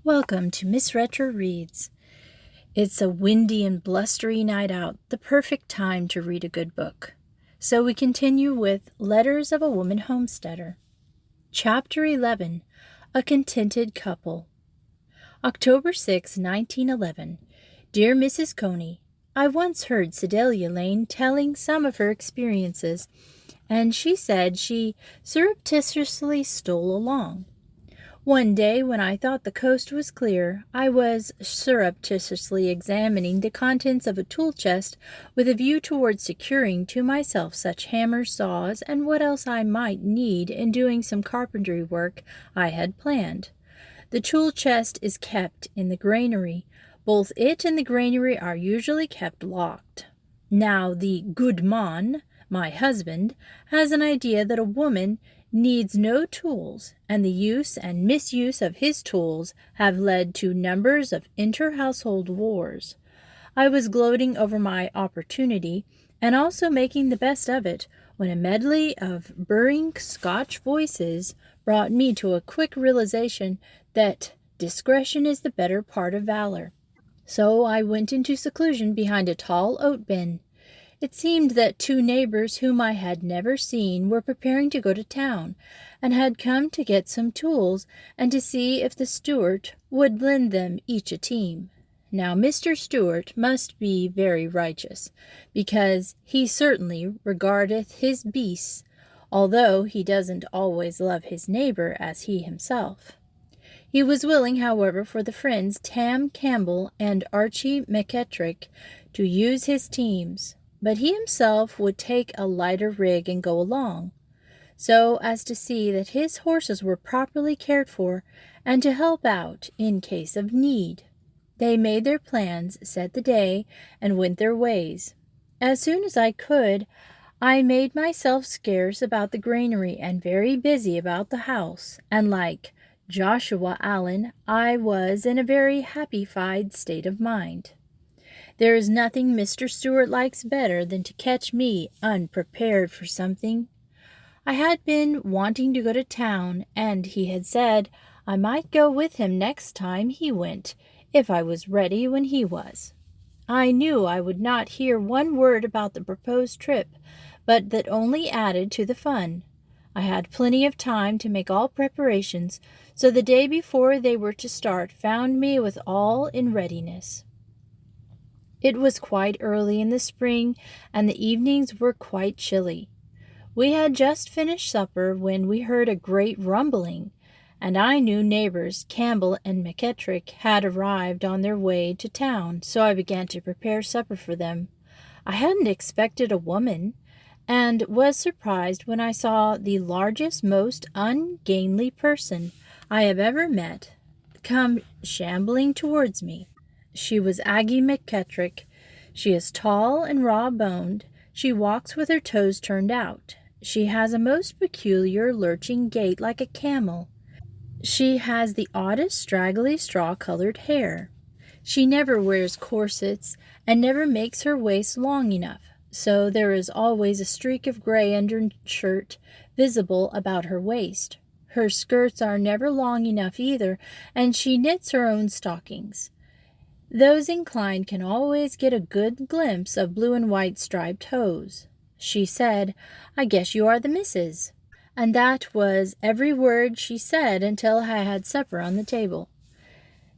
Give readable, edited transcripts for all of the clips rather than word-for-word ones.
Welcome to Miss Retro Reads. It's a windy and blustery night out, the perfect time to read a good book. So we continue with Letters of a Woman Homesteader. Chapter 11, A Contented Couple. October 6, 1911. Dear Mrs. Coney, I once heard Sedalia Lane telling some of her experiences, and she said she surreptitiously stole along. One day, when I thought the coast was clear, I was surreptitiously examining the contents of a tool chest with a view towards securing to myself such hammers, saws, and what else I might need in doing some carpentry work I had planned. The tool chest is kept in the granary. Both it and the granary are usually kept locked. Now, the good mon, my husband, has an idea that a woman needs no tools, and the use and misuse of his tools have led to numbers of inter-household wars. I was gloating over my opportunity, and also making the best of it, when a medley of burring Scotch voices brought me to a quick realization that discretion is the better part of valor. So I went into seclusion behind a tall oat bin. It seemed that two neighbors whom I had never seen were preparing to go to town, and had come to get some tools and to see if the Stewart would lend them each a team. Now Mr. Stewart must be very righteous, because he certainly regardeth his beasts, although he doesn't always love his neighbor as he himself. He was willing, however, for the friends Tam Campbell and Archie McKettrick to use his teams, but he himself would take a lighter rig and go along, so as to see that his horses were properly cared for, and to help out in case of need. They made their plans, set the day, and went their ways. As soon as I could, I made myself scarce about the granary and very busy about the house, and like Joshua Allen, I was in a very happy-fied state of mind. There is nothing Mr. Stewart likes better than to catch me unprepared for something. I had been wanting to go to town, and he had said I might go with him next time he went, if I was ready when he was. I knew I would not hear one word about the proposed trip, but that only added to the fun. I had plenty of time to make all preparations, so the day before they were to start found me with all in readiness. It was quite early in the spring, and the evenings were quite chilly. We had just finished supper when we heard a great rumbling, and I knew neighbors Campbell and McKettrick had arrived on their way to town, so I began to prepare supper for them. I hadn't expected a woman, and was surprised when I saw the largest, most ungainly person I have ever met come shambling towards me. She was Aggie McKettrick. She is tall and raw-boned. She walks with her toes turned out. She has a most peculiar lurching gait like a camel. She has the oddest straggly straw-colored hair. She never wears corsets and never makes her waist long enough, so there is always a streak of gray undershirt visible about her waist. Her skirts are never long enough either, and she knits her own stockings. Those inclined can always get a good glimpse of blue and white striped hose. She said, "I guess you are the missus." And that was every word she said until I had supper on the table.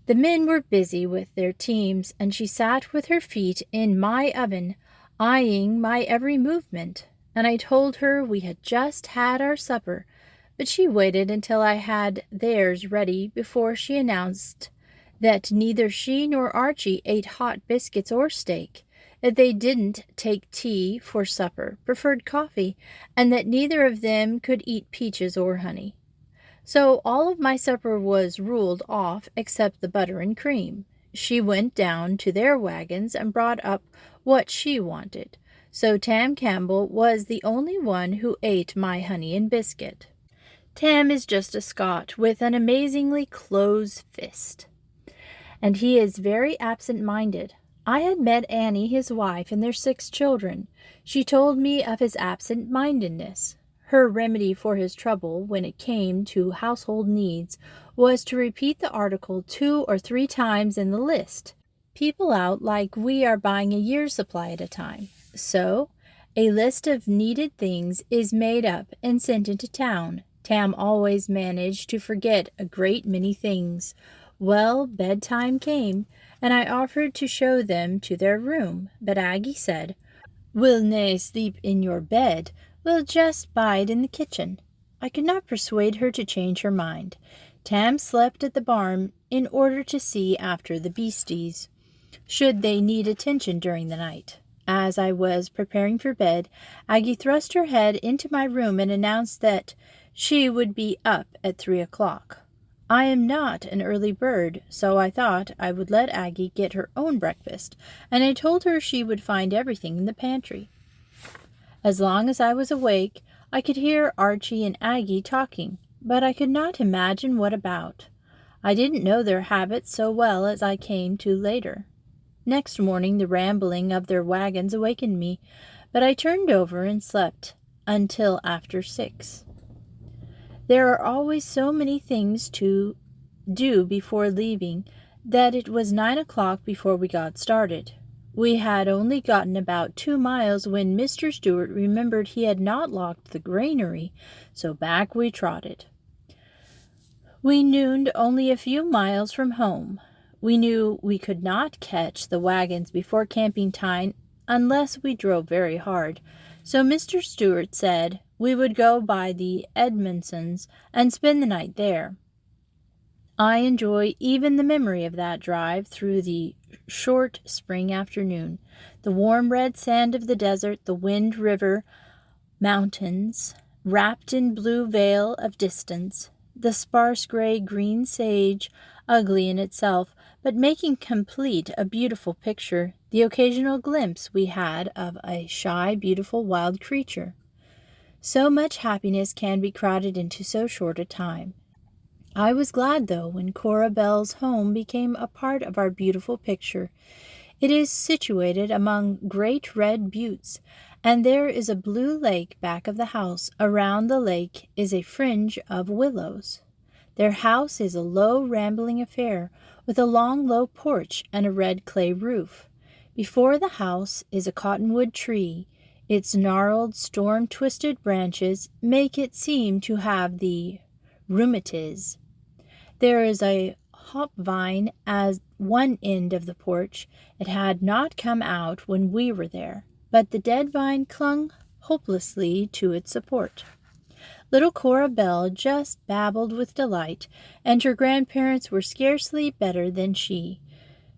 The men were busy with their teams, and she sat with her feet in my oven, eyeing my every movement, and I told her we had just had our supper, but she waited until I had theirs ready before she announced that neither she nor Archie ate hot biscuits or steak, that they didn't take tea for supper, preferred coffee, and that neither of them could eat peaches or honey. So all of my supper was ruled off except the butter and cream. She went down to their wagons and brought up what she wanted, so Tam Campbell was the only one who ate my honey and biscuit. Tam is just a Scot with an amazingly close fist, and he is very absent-minded. I had met Annie, his wife, and their 6 children. She told me of his absent-mindedness. Her remedy for his trouble when it came to household needs was to repeat the article 2 or 3 times in the list. People out like we are buying a year's supply at a time. So, a list of needed things is made up and sent into town. Tam always managed to forget a great many things. Well, bedtime came, and I offered to show them to their room, but Aggie said, "We'll nae sleep in your bed, we'll just bide in the kitchen." I could not persuade her to change her mind. Tam slept at the barn in order to see after the beasties, should they need attention during the night. As I was preparing for bed, Aggie thrust her head into my room and announced that she would be up at 3 o'clock. I am not an early bird, so I thought I would let Aggie get her own breakfast, and I told her she would find everything in the pantry. As long as I was awake, I could hear Archie and Aggie talking, but I could not imagine what about. I didn't know their habits so well as I came to later. Next morning the rambling of their wagons awakened me, but I turned over and slept until after 6. There are always so many things to do before leaving that it was 9 o'clock before we got started. We had only gotten about 2 miles when Mr. Stewart remembered he had not locked the granary, so back we trotted. We nooned only a few miles from home. We knew we could not catch the wagons before camping time unless we drove very hard, so Mr. Stewart said we would go by the Edmondsons and spend the night there. I enjoy even the memory of that drive through the short spring afternoon. The warm red sand of the desert, the Wind River mountains, wrapped in blue veil of distance, the sparse gray-green sage, ugly in itself, but making complete a beautiful picture, the occasional glimpse we had of a shy, beautiful wild creature. So much happiness can be crowded into so short a time. I was glad, though, when Cora Bell's home became a part of our beautiful picture. It is situated among great red buttes, and there is a blue lake back of the house. Around the lake is a fringe of willows. Their house is a low, rambling affair, with a long, low porch and a red clay roof. Before the house is a cottonwood tree. Its gnarled, storm-twisted branches make it seem to have the rheumatiz. There is a hop vine at one end of the porch. It had not come out when we were there, but the dead vine clung hopelessly to its support. Little Cora Bell just babbled with delight, and her grandparents were scarcely better than she.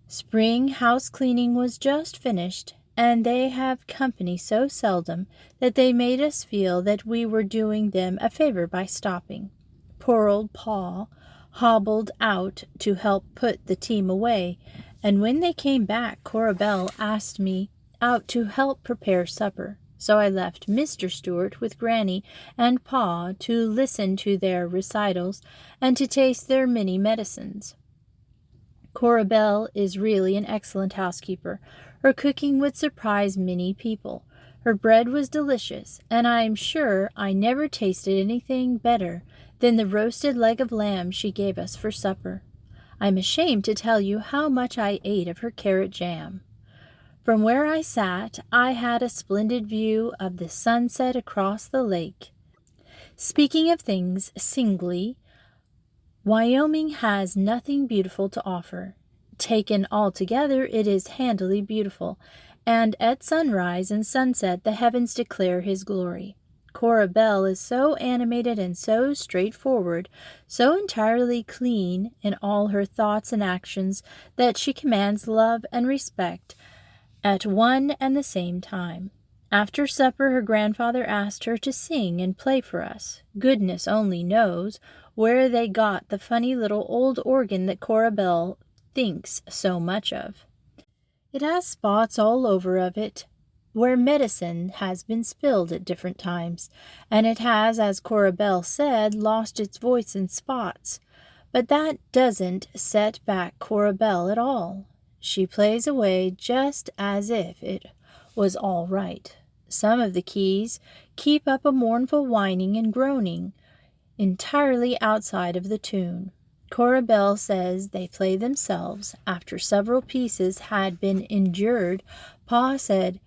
Spring house-cleaning was just finished, and they have company so seldom that they made us feel that we were doing them a favor by stopping. Poor old Pa hobbled out to help put the team away, and when they came back, Cora Bell asked me out to help prepare supper. So I left Mr. Stewart with Granny and Pa to listen to their recitals and to taste their many medicines. Cora Bell is really an excellent housekeeper. Her cooking would surprise many people. Her bread was delicious, and I am sure I never tasted anything better than the roasted leg of lamb she gave us for supper. I am ashamed to tell you how much I ate of her carrot jam. From where I sat, I had a splendid view of the sunset across the lake. Speaking of things singly, Wyoming has nothing beautiful to offer. Taken altogether, it is handily beautiful, and at sunrise and sunset the heavens declare his glory. Cora Bell is so animated and so straightforward, so entirely clean in all her thoughts and actions, that she commands love and respect at one and the same time. After supper, her grandfather asked her to sing and play for us. Goodness only knows where they got the funny little old organ that Cora Bell thinks so much of. It has spots all over of it where medicine has been spilled at different times, and it has, as Cora Bell said, lost its voice in spots. But that doesn't set back Cora Bell at all. She plays away just as if it was all right. Some of the keys keep up a mournful whining and groaning entirely outside of the tune. Cora Belle says they play themselves. After several pieces had been endured, Pa said,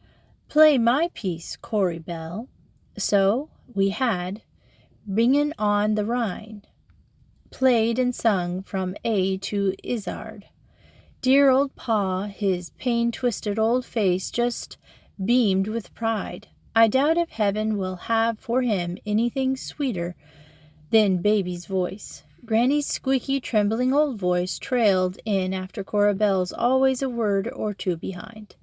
"Play my piece, Cory Belle." So we had "Bringin' on the Rhine," played and sung from A to Izzard. Dear old Pa, his pain-twisted old face just beamed with pride. I doubt if heaven will have for him anything sweeter than baby's voice. Granny's squeaky, trembling old voice trailed in after Cora Belle's, always a word or two behind.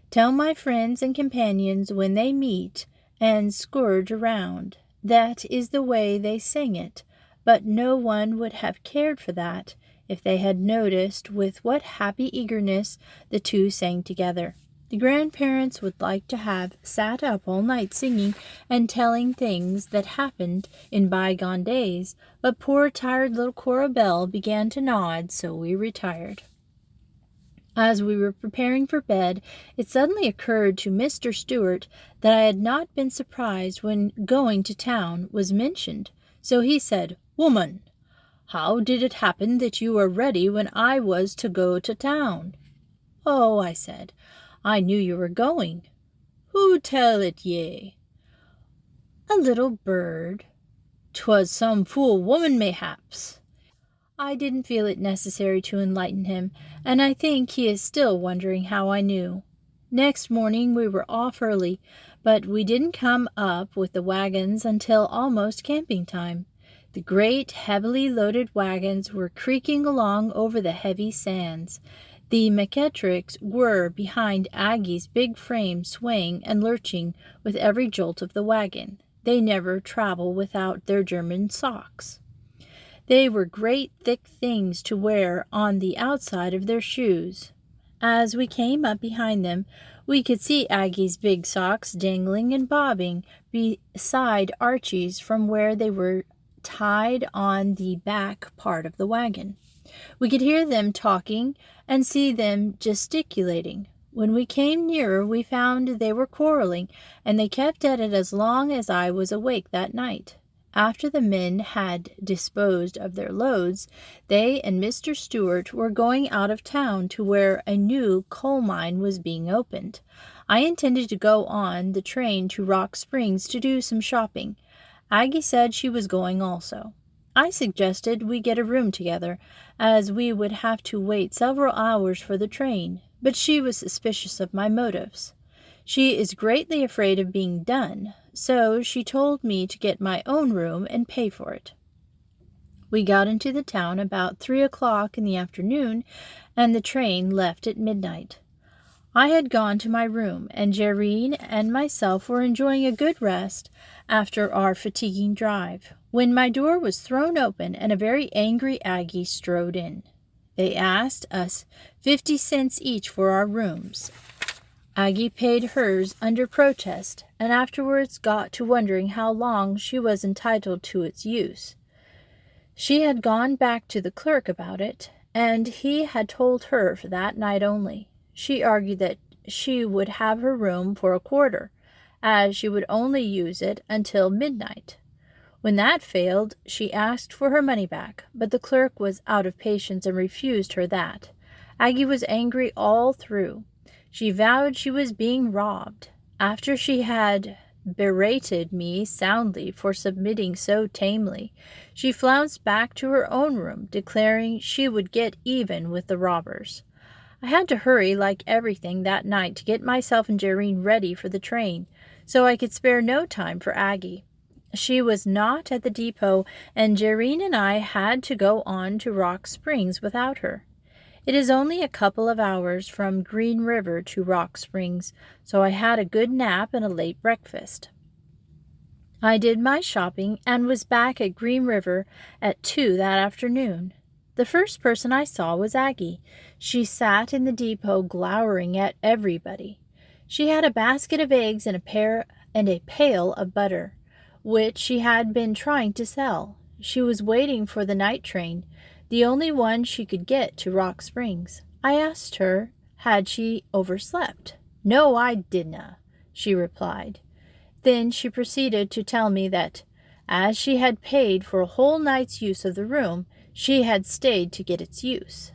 Tell my friends and companions when they meet and scourge around. That is the way they sing it, but no one would have cared for that if they had noticed with what happy eagerness the two sang together. The grandparents would like to have sat up all night singing and telling things that happened in bygone days, but poor tired little Cora Belle began to nod, so we retired. As we were preparing for bed, it suddenly occurred to Mr. Stewart that I had not been surprised when going to town was mentioned, so he said, "Woman, how did it happen that you were ready when I was to go to town?" "Oh," I said, "I knew you were going." "Who tell it ye?" "A little bird." "'Twas some fool woman, mayhaps." I didn't feel it necessary to enlighten him, and I think he is still wondering how I knew. Next morning we were off early, but we didn't come up with the wagons until almost camping time. The great, heavily loaded wagons were creaking along over the heavy sands. The McEttricks were behind Aggie's big frame, swaying and lurching with every jolt of the wagon. They never travel without their German socks. They were great thick things to wear on the outside of their shoes. As we came up behind them, we could see Aggie's big socks dangling and bobbing beside Archie's from where they were tied on the back part of the wagon. We could hear them talking and see them gesticulating. When we came nearer, we found they were quarreling, and they kept at it as long as I was awake that night. After the men had disposed of their loads, they and Mr. Stewart were going out of town to where a new coal mine was being opened. I intended to go on the train to Rock Springs to do some shopping. Aggie said she was going also. I suggested we get a room together, as we would have to wait several hours for the train, but she was suspicious of my motives. She is greatly afraid of being done, so she told me to get my own room and pay for it. We got into the town about 3 o'clock in the afternoon, and the train left at midnight. I had gone to my room, and Jerrine and myself were enjoying a good rest after our fatiguing drive, when my door was thrown open and a very angry Aggie strode in. They asked us 50 cents each for our rooms. Aggie paid hers under protest, and afterwards got to wondering how long she was entitled to its use. She had gone back to the clerk about it, and he had told her for that night only. She argued that she would have her room for a quarter, as she would only use it until midnight. When that failed, she asked for her money back, but the clerk was out of patience and refused her that. Aggie was angry all through. She vowed she was being robbed. After she had berated me soundly for submitting so tamely, she flounced back to her own room, declaring she would get even with the robbers. I had to hurry like everything that night to get myself and Jerrine ready for the train, so I could spare no time for Aggie. She was not at the depot, and Jerrine and I had to go on to Rock Springs without her. It is only a couple of hours from Green River to Rock Springs, so I had a good nap and a late breakfast. I did my shopping and was back at Green River at 2 that afternoon. The first person I saw was Aggie. She sat in the depot glowering at everybody. She had a basket of eggs and a pail of butter, which she had been trying to sell. She was waiting for the night train, the only one she could get to Rock Springs. I asked her, had she overslept? "No, I didna," she replied. Then she proceeded to tell me that, as she had paid for a whole night's use of the room, she had stayed to get its use.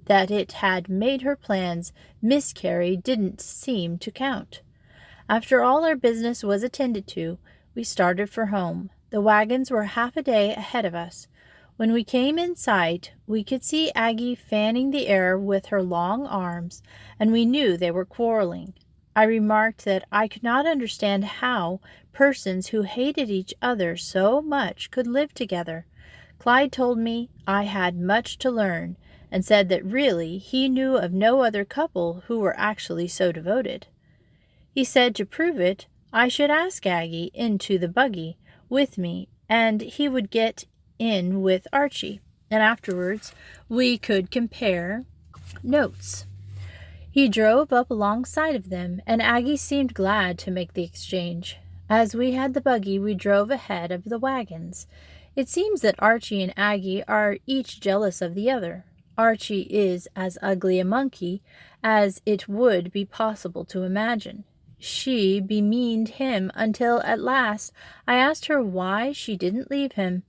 That it had made her plans miscarry didn't seem to count. After all our business was attended to, we started for home. The wagons were half a day ahead of us. When we came in sight, we could see Aggie fanning the air with her long arms, and we knew they were quarreling. I remarked that I could not understand how persons who hated each other so much could live together. Clyde told me I had much to learn, and said that really he knew of no other couple who were actually so devoted. He said to prove it, I should ask Aggie into the buggy with me, and he would get in with Archie, and afterwards we could compare notes. He drove up alongside of them, and Aggie seemed glad to make the exchange. As we had the buggy, we drove ahead of the wagons. It seems that Archie and Aggie are each jealous of the other. Archie is as ugly a monkey as it would be possible to imagine. She bemeaned him until at last I asked her why she didn't leave him,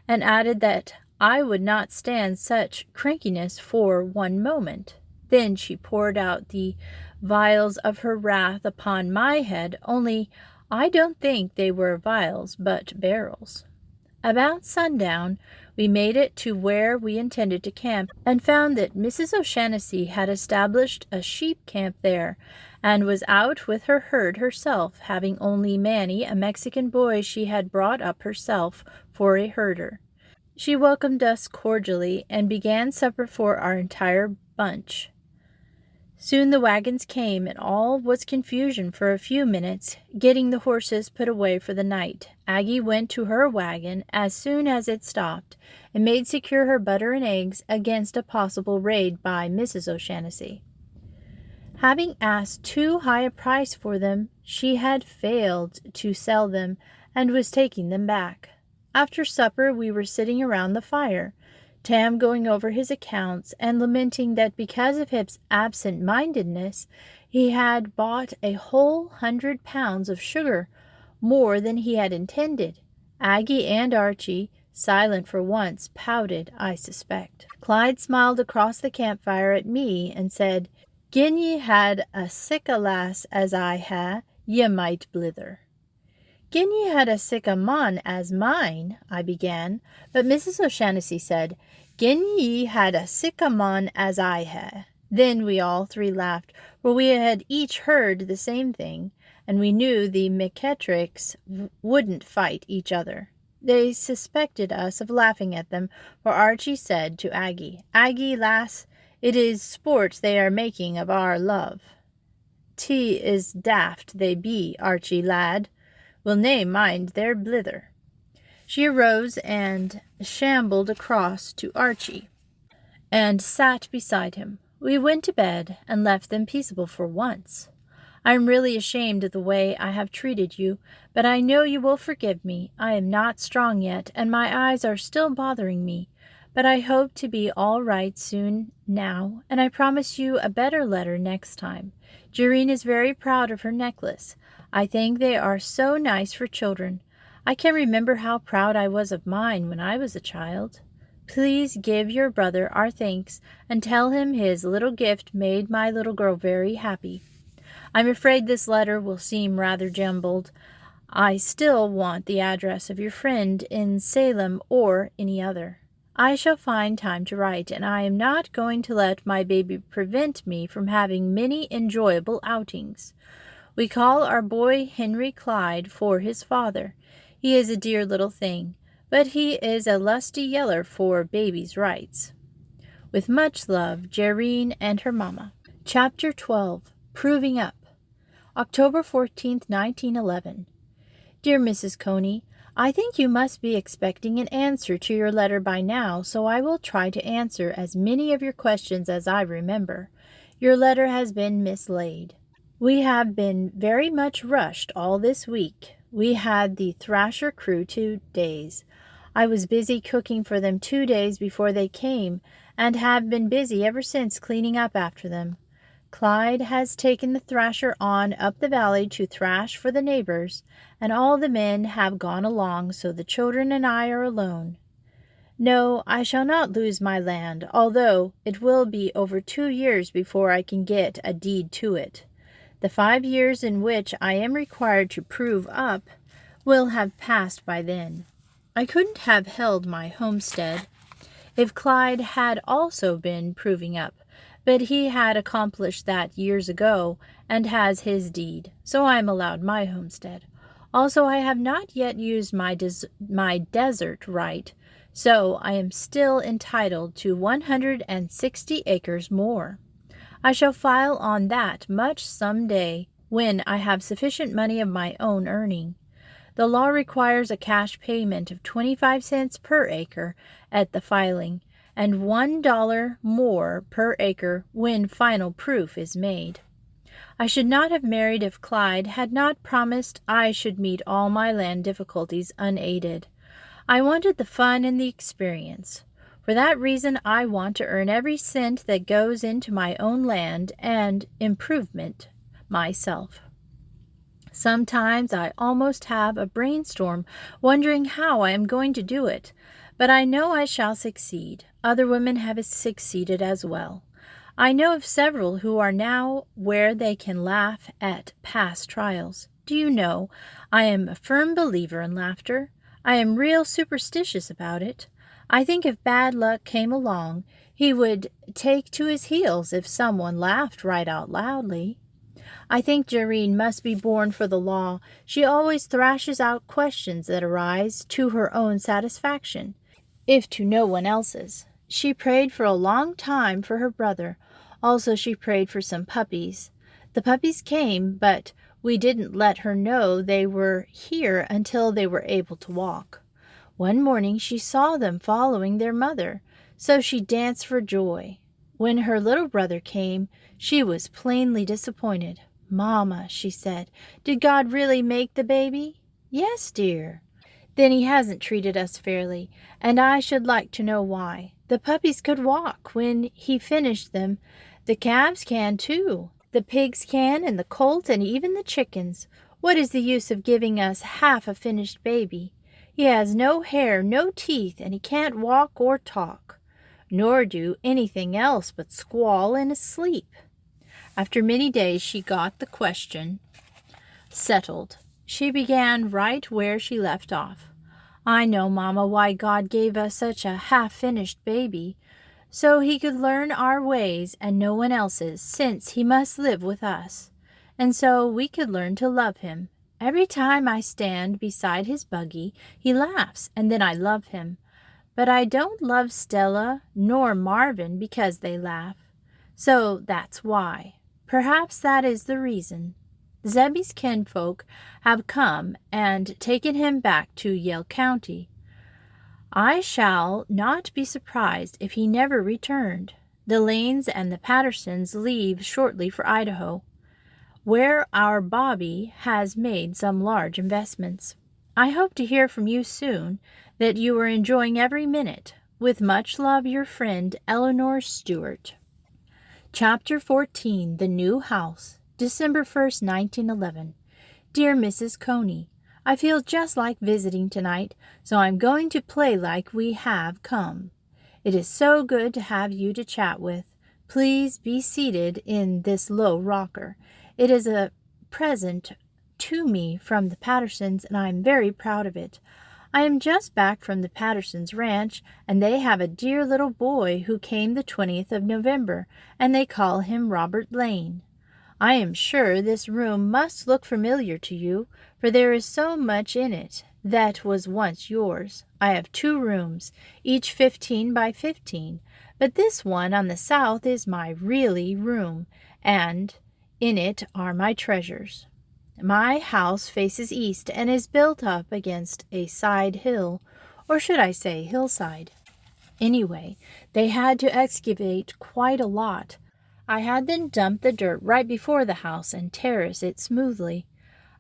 and added that I would not stand such crankiness for one moment. Then she poured out the vials of her wrath upon my head, only I don't think they were vials, but barrels. About sundown, we made it to where we intended to camp, and found that Mrs. O'Shaughnessy had established a sheep camp there, and was out with her herd herself, having only Manny, a Mexican boy she had brought up herself, for a herder. She welcomed us cordially, and began supper for our entire bunch. Soon the wagons came, and all was confusion for a few minutes, getting the horses put away for the night. Aggie went to her wagon as soon as it stopped, and made secure her butter and eggs against a possible raid by Mrs. O'Shaughnessy. Having asked too high a price for them, she had failed to sell them, and was taking them back. After supper we were sitting around the fire, Tam going over his accounts and lamenting that because of his absent-mindedness he had bought a whole 100 pounds of sugar, more than he had intended. Aggie and Archie, silent for once, pouted, I suspect. Clyde smiled across the campfire at me and said, "Gin ye had a sic a lass as I ha, ye might blither." "Gin ye had a sic a mon as mine," I began, but Mrs. O'Shaughnessy said, "Gin ye had a sic a mon as I ha." Then we all three laughed, for we had each heard the same thing, and we knew the McKettricks wouldn't fight each other. They suspected us of laughing at them, for Archie said to Aggie, "Aggie, lass, it is sport they are making of our love." "'T is daft they be, Archie, lad. Will nae mind their blither." She arose and shambled across to Archie, and sat beside him. We went to bed, and left them peaceable for once. I am really ashamed of the way I have treated you, but I know you will forgive me. I am not strong yet, and my eyes are still bothering me, but I hope to be all right soon now, and I promise you a better letter next time. Jereen is very proud of her necklace. I think they are so nice for children. I can remember how proud I was of mine when I was a child. Please give your brother our thanks, and tell him his little gift made my little girl very happy. I'm afraid this letter will seem rather jumbled. I still want the address of your friend in Salem or any other. I shall find time to write, and I am not going to let my baby prevent me from having many enjoyable outings. We call our boy Henry Clyde for his father. He is a dear little thing, but he is a lusty yeller for baby's rights. With much love, Jereen and her mamma. Chapter 12. Proving Up. October 14th, 1911. Dear Mrs. Coney, I think you must be expecting an answer to your letter by now, so I will try to answer as many of your questions as I remember. Your letter has been mislaid. We have been very much rushed all this week. We had the Thrasher crew 2 days. I was busy cooking for them 2 days before they came, and have been busy ever since cleaning up after them. Clyde has taken the Thrasher on up the valley to thrash for the neighbors, and all the men have gone along, so the children and I are alone. No, I shall not lose my land, although it will be over 2 years before I can get a deed to it. The 5 years in which I am required to prove up will have passed by then. I couldn't have held my homestead if Clyde had also been proving up, but he had accomplished that years ago and has his deed, so I am allowed my homestead. Also, I have not yet used my desert right, so I am still entitled to 160 acres more. I shall file on that much some day when I have sufficient money of my own earning. The law requires a cash payment of 25 cents per acre at the filing, and $1 more per acre when final proof is made. I should not have married if Clyde had not promised I should meet all my land difficulties unaided. I wanted the fun and the experience. For that reason, I want to earn every cent that goes into my own land and improvement myself. Sometimes I almost have a brainstorm, wondering how I am going to do it, but I know I shall succeed. Other women have succeeded as well. I know of several who are now where they can laugh at past trials. Do you know, I am a firm believer in laughter. I am real superstitious about it. I think if bad luck came along, he would take to his heels if someone laughed right out loudly. I think Jareen must be born for the law. She always thrashes out questions that arise to her own satisfaction, if to no one else's. She prayed for a long time for her brother. Also, she prayed for some puppies. The puppies came, but we didn't let her know they were here until they were able to walk. One morning she saw them following their mother, so she danced for joy. When her little brother came, she was plainly disappointed. "Mamma," she said, "did God really make the baby?" "Yes, dear." "Then he hasn't treated us fairly, and I should like to know why. The puppies could walk when he finished them. The calves can, too. The pigs can, and the colts, and even the chickens. What is the use of giving us half a finished baby? He has no hair, no teeth, and he can't walk or talk, nor do anything else but squall and sleep." After many days she got the question settled. She began right where she left off. "I know, Mamma, why God gave us such a half-finished baby, so he could learn our ways and no one else's, since he must live with us, and so we could learn to love him. Every time I stand beside his buggy, he laughs, and then I love him. But I don't love Stella nor Marvin because they laugh. So that's why. Perhaps that is the reason. Zebby's kinfolk have come and taken him back to Yale County. I shall not be surprised if he never returned. The Lanes and the Pattersons leave shortly for Idaho, where our Bobby has made some large investments. I hope to hear from you soon that you are enjoying every minute. With much love, your friend, Eleanor Stewart. Chapter 14. The New House. December 1st, 1911. Dear Mrs. Coney, I feel just like visiting tonight, so I'm going to play like we have come. It is so good to have you to chat with. Please be seated in this low rocker. It is a present to me from the Pattersons, and I am very proud of it. I am just back from the Pattersons' ranch, and they have a dear little boy who came the 20th of November, and they call him Robert Lane. I am sure this room must look familiar to you, for there is so much in it that was once yours. I have 2 rooms, each 15 by 15, but this one on the south is my really room, and in it are my treasures. My house faces east and is built up against a side hill, or should I say hillside. Anyway, they had to excavate quite a lot. I had them dump the dirt right before the house and terrace it smoothly.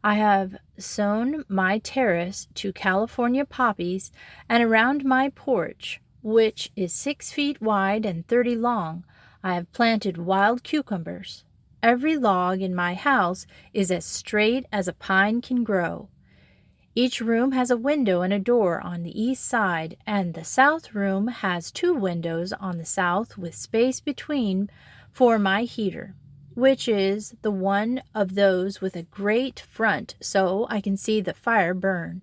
I have sown my terrace to California poppies, and around my porch, which is 6 feet wide and 30 long, I have planted wild cucumbers. Every log in my house is as straight as a pine can grow. Each room has a window and a door on the east side, and the south room has 2 windows on the south with space between for my heater, which is the one of those with a great front so I can see the fire burn.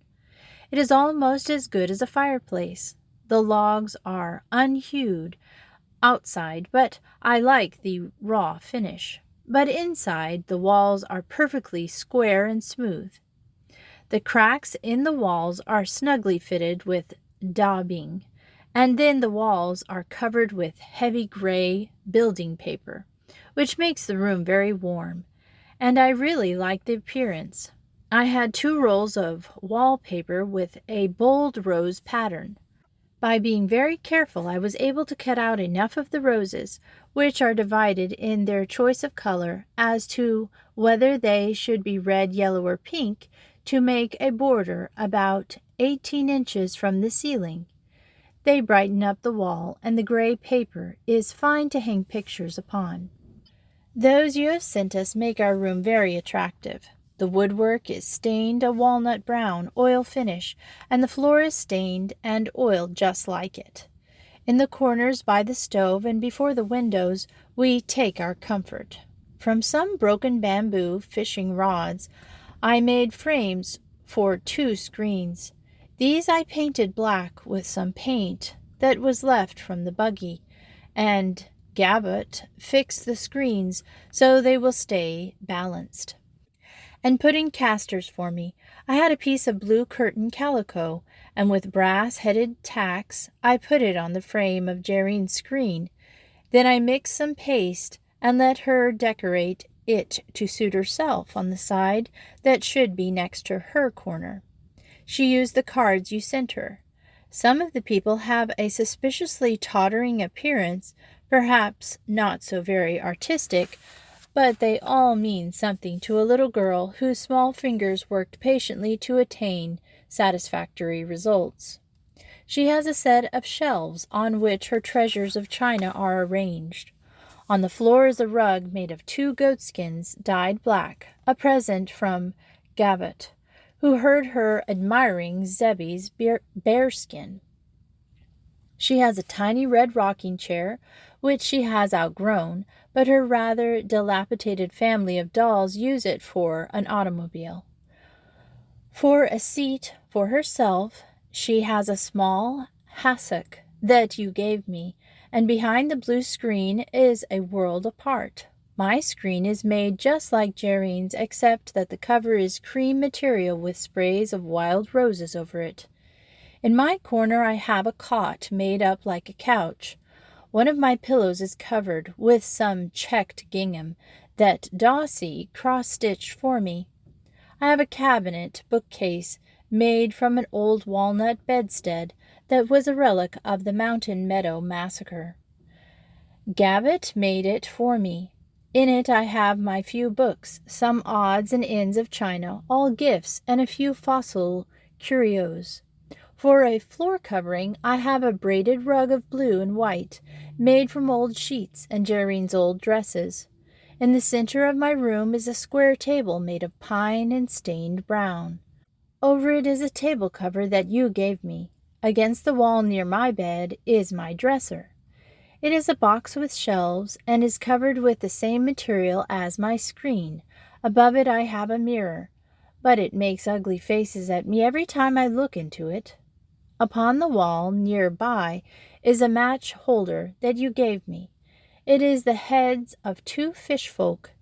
It is almost as good as a fireplace. The logs are unhewed outside, but I like the raw finish. But inside, the walls are perfectly square and smooth. The cracks in the walls are snugly fitted with daubing, and then the walls are covered with heavy gray building paper, which makes the room very warm, and I really like the appearance. I had 2 rolls of wallpaper with a bold rose pattern. By being very careful, I was able to cut out enough of the roses, which are divided in their choice of color as to whether they should be red, yellow, or pink, to make a border about 18 inches from the ceiling. They brighten up the wall, and the gray paper is fine to hang pictures upon. Those you have sent us make our room very attractive. The woodwork is stained a walnut brown oil finish, and the floor is stained and oiled just like it. In the corners by the stove and before the windows we take our comfort. From some broken bamboo fishing rods I made frames for 2 screens. These I painted black with some paint that was left from the buggy, and Gabbett fixed the screens so they will stay balanced, and put in casters for me. I had a piece of blue curtain calico, and with brass-headed tacks I put it on the frame of Jerrine's screen. Then I mixed some paste and let her decorate it to suit herself on the side that should be next to her corner. She used the cards you sent her. Some of the people have a suspiciously tottering appearance, perhaps not so very artistic, but they all mean something to a little girl whose small fingers worked patiently to attain satisfactory results. She has a set of shelves on which her treasures of china are arranged. On the floor is a rug made of 2 goatskins dyed black, a present from Gabbett, who heard her admiring Zebby's bearskin. She has a tiny red rocking chair, which she has outgrown, but her rather dilapidated family of dolls use it for an automobile. For a seat for herself, she has a small hassock that you gave me, and behind the blue screen is a world apart. My screen is made just like Jerrine's, except that the cover is cream material with sprays of wild roses over it. In my corner I have a cot made up like a couch. One of my pillows is covered with some checked gingham that Dawsey cross-stitched for me. I have a cabinet bookcase made from an old walnut bedstead that was a relic of the Mountain Meadow massacre. Gabbett made it for me. In it I have my few books, some odds and ends of china, all gifts, and a few fossil curios. For a floor covering, I have a braided rug of blue and white, made from old sheets and Jerrine's old dresses. In the center of my room is a square table made of pine and stained brown. Over it is a table cover that you gave me. Against the wall near my bed is my dresser. It is a box with shelves and is covered with the same material as my screen. Above it I have a mirror, but it makes ugly faces at me every time I look into it. Upon the wall near by is a match holder that you gave me. It is the heads of 2 fish folk.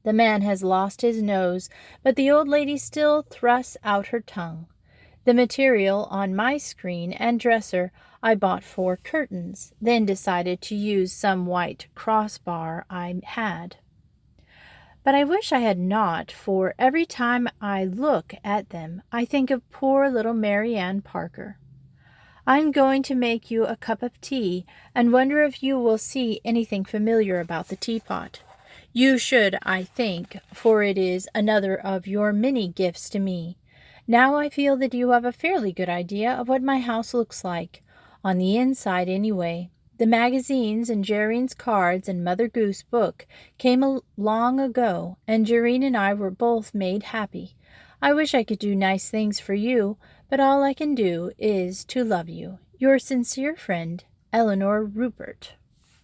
The man has lost his nose, but the old lady still thrusts out her tongue. The material on my screen and dresser I bought for curtains, then decided to use some white crossbar I had. But I wish I had not, for every time I look at them I think of poor little Mary Ann Parker. I am going to make you a cup of tea, and wonder if you will see anything familiar about the teapot. You should, I think, for it is another of your many gifts to me. Now I feel that you have a fairly good idea of what my house looks like, on the inside anyway. The magazines and Jerrine's cards and Mother Goose book came long ago, and Jerrine and I were both made happy. I wish I could do nice things for you, but all I can do is to love you. Your sincere friend, Eleanor Rupert.